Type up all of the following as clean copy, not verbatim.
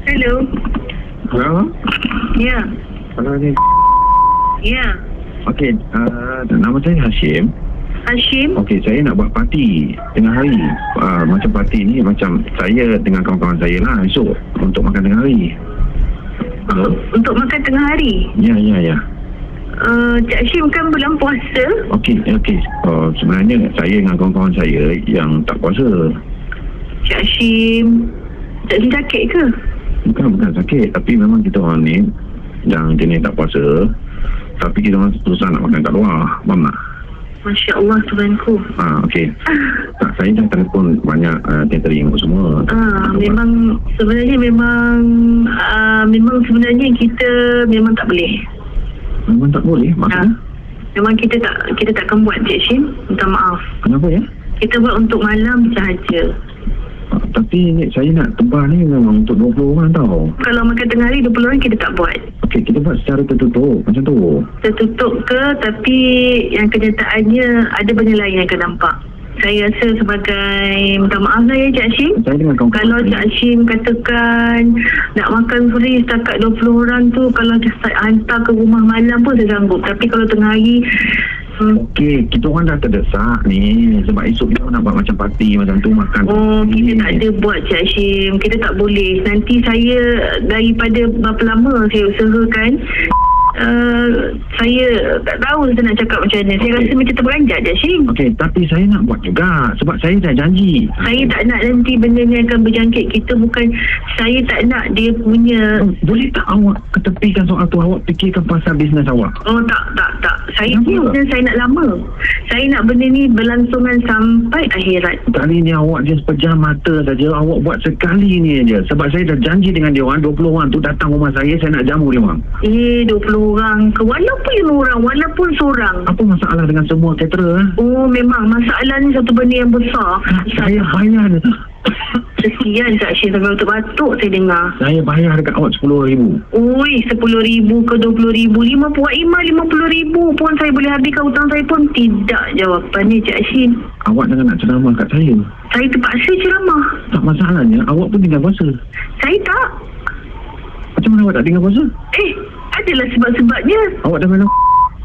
Hello. Hello? Ya. Hello ni. Ya. Okey, nama saya Hashim. Hashim. Okey, saya nak buat parti tengah hari. Macam parti ni macam saya dengan kawan-kawan saya lah esok untuk makan tengah hari. Hello? Untuk makan tengah hari. Ya. Cik Hashim kan bulan puasa. Okey. Sebenarnya saya dengan kawan-kawan saya yang tak puasa. Cik Hashim. Cik Hashim sakit ke? Bukan sakit, tapi memang kita orang ni yang jenis tak puasa, tapi kita orang susah nak makan kat luar. Faham tak? Masya Allah, Tuhanku. Okey. Tak, saya dah telefon banyak catering semua. Memang sebenarnya kita memang tak boleh. Memang tak boleh maksudnya? Memang kita takkan buat, Cik Hashim. Minta maaf. Kenapa ya? Kita buat untuk malam sahaja. Tapi saya nak tebar ni memang untuk 20 orang tau. Kalau makan tengah hari 20 orang kita tak buat. Okey, kita buat secara tertutup macam tu. Tertutup ke, tapi yang kenyataannya ada benda lain yang akan nampak. Saya rasa sebagai, minta maaf lah ya Cik Hashim. Saya dengan kawan-kawan Kalau Cik Hashim katakan nak makan free setakat 20 orang tu, kalau dia hantar ke rumah malam pun saya sanggup. Tapi kalau tengah hari, okey, kita orang dah terdesak ni. Sebab esok kita nak buat macam parti macam tu, makan. kita tak ada buat Cik Hashim. Kita tak boleh. Nanti saya daripada berapa lama saya usahakan, saya tak tahu saya nak cakap macam mana. Saya rasa macam terperanjat Cik Hashim. Okey, tapi saya nak buat juga sebab saya dah janji. Saya tak nak nanti benda ni akan berjangkit kita. Bukan, saya tak nak dia punya. Boleh tak awak ketepikan soal tu, awak fikirkan pasal bisnes awak? Oh tak. Saya Kenapa? ni saya nak lama. Saya nak benda ni berlangsungan sampai akhirat. Kali ni awak je sepejam mata saja, awak buat sekali ni aja. Sebab saya dah janji dengan dia orang, 20 orang tu datang rumah saya nak jamu dia orang. 20 orang ke, walaupun seorang. Apa masalah dengan semua caterer? Oh memang masalah ni satu benda yang besar. Saya bayar. Kesian Cik Hashim, sampai batuk saya dengar. Saya bayar dekat awak 10,000. Ui, 10,000 ke 20,000, 50,000 pun saya boleh habiskan hutang saya pun. Tidak jawapannya Cik Hashim. Awak jangan nak ceramah kat saya. Saya terpaksa ceramah. Tak masalahnya, awak pun tinggal puasa. Saya tak. Macam mana awak tak tinggal puasa? Adalah sebab-sebabnya. Awak dah minum?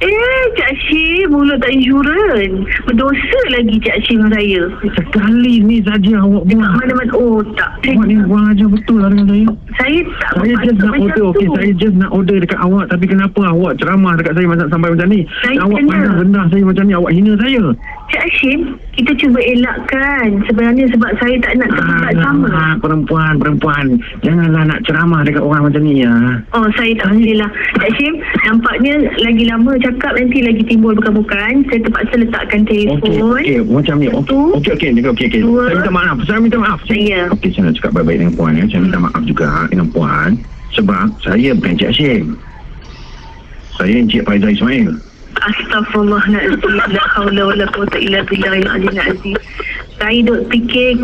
Cik Hashim, mulut tak insurans. Berdosa lagi Cik Hashim dengan saya. Sekali ni saja awak buat. Mana-mana. Oh tak. Awak ni buang aja betul lah dengan saya. Saya tak. Saya just nak order. Okey, saya just nak order dekat awak. Tapi kenapa awak ceramah dekat saya sampai macam ni? Awak pandang rendah saya macam ni. Awak hina saya. Cik Hashim, kita cuba elakkan. Sebenarnya sebab saya tak nak terlibat sama. Perempuan. Janganlah nak ceramah dekat orang macam ni ya. Oh, saya tak boleh lah. Cik Hashim, nampaknya lagi lama cakap nanti lagi timbul bukan-bukan. Saya terpaksa letakkan telefon. Okey, macam ni. Okey. Saya minta maaf. Saya. Okey, saya nak cakap baik-baik dengan puan ya. Saya minta maaf juga dengan puan sebab saya bukan Cik Hashim. Saya Encik Faizal Ismail. Astaghfirullahaladzim. La haula wala quwwata illa billahil aliyyil azim. Saya duk fikir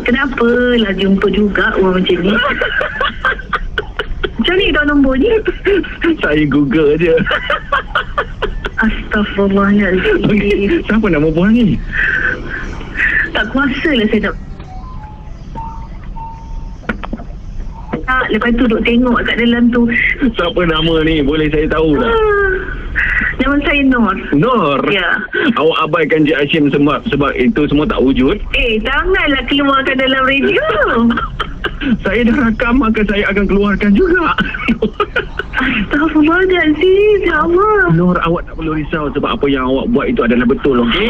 kenapa lah jumpa juga orang macam ni. Macam ni dah nombor ni. Saya Google je. Astaghfirullahaladzim. Siapa nama puan ni? Tak kuasa lah saya nak. Lepas tu duk tengok kat dalam tu. Siapa nama ni? Boleh saya tahu tak? Nama saya Nur. Ya. Awak abaikan Cik Hashim sebab itu semua tak wujud. Janganlah keluarkan dalam radio. Saya dah rakam, maka saya akan keluarkan juga. Astaghfirullahaladzim. Ya Allah. Nur, awak tak perlu risau sebab apa yang awak buat itu adalah betul, okey?